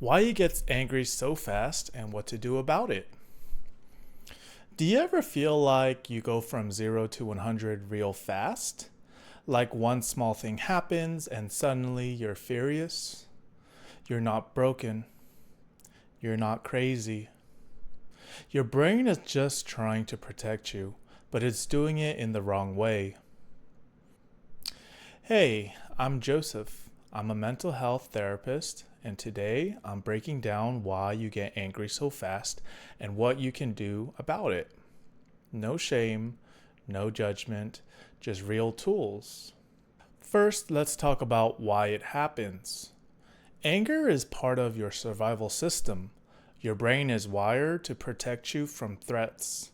Why he gets angry so fast and what to do about it. Do you ever feel like you go from 0 to 100 real fast? Like one small thing happens and suddenly you're furious? You're not broken. You're not crazy. Your brain is just trying to protect you, but it's doing it in the wrong way. Hey, I'm Joseph. I'm a mental health therapist, and today I'm breaking down why you get angry so fast and what you can do about it. No shame, no judgment, just real tools. First, let's talk about why it happens. Anger is part of your survival system. Your brain is wired to protect you from threats.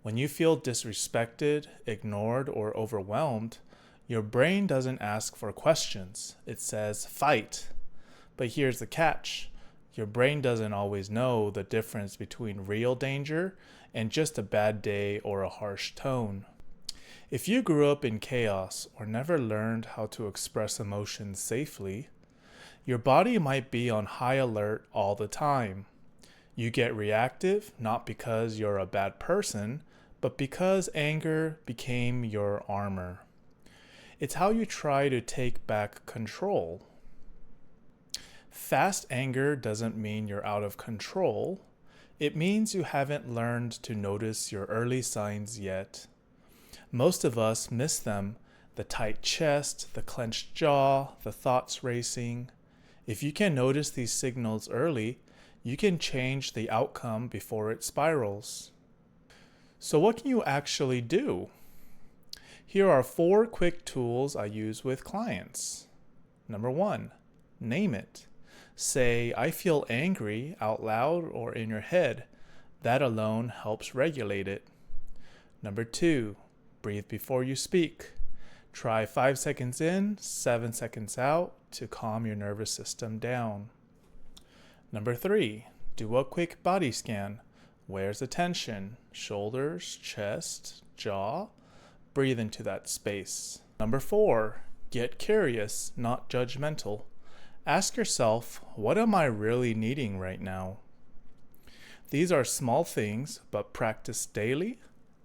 When you feel disrespected, ignored, or overwhelmed, your brain doesn't ask for questions. It says, fight. But here's the catch. Your brain doesn't always know the difference between real danger and just a bad day or a harsh tone. If you grew up in chaos or never learned how to express emotions safely, your body might be on high alert all the time. You get reactive not because you're a bad person, but because anger became your armor. It's how you try to take back control. Fast anger doesn't mean you're out of control. It means you haven't learned to notice your early signs yet. Most of us miss them: the tight chest, the clenched jaw, the thoughts racing. If you can notice these signals early, you can change the outcome before it spirals. So, what can you actually do? Here are 4 quick tools I use with clients. Number 1, name it. Say, I feel angry out loud or in your head. That alone helps regulate it. Number 2, breathe before you speak. Try 5 seconds in, 7 seconds out to calm your nervous system down. Number 3, do a quick body scan. Where's the tension? Shoulders, chest, jaw? Breathe into that space. Number 4, get curious, not judgmental. Ask yourself, what am I really needing right now? These are small things, but practiced daily,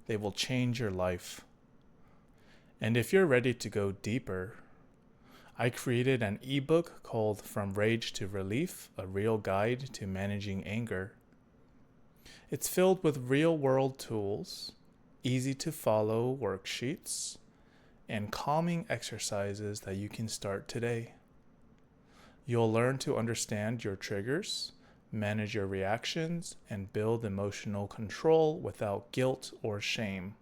they will change your life. And if you're ready to go deeper, I created an ebook called From Rage to Relief, a real guide to managing anger. It's filled with real-world tools, easy to follow worksheets, and calming exercises that you can start today. You'll learn to understand your triggers, manage your reactions, and build emotional control without guilt or shame.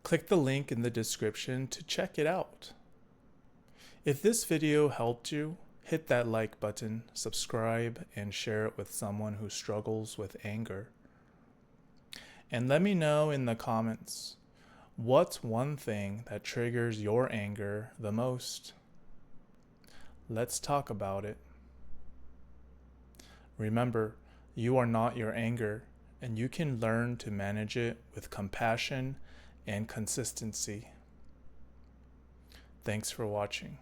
Click the link in the description to check it out. If this video helped you, hit that like button, subscribe, and share it with someone who struggles with anger. And let me know in the comments, what's one thing that triggers your anger the most? Let's talk about it. Remember, you are not your anger, and you can learn to manage it with compassion and consistency. Thanks for watching.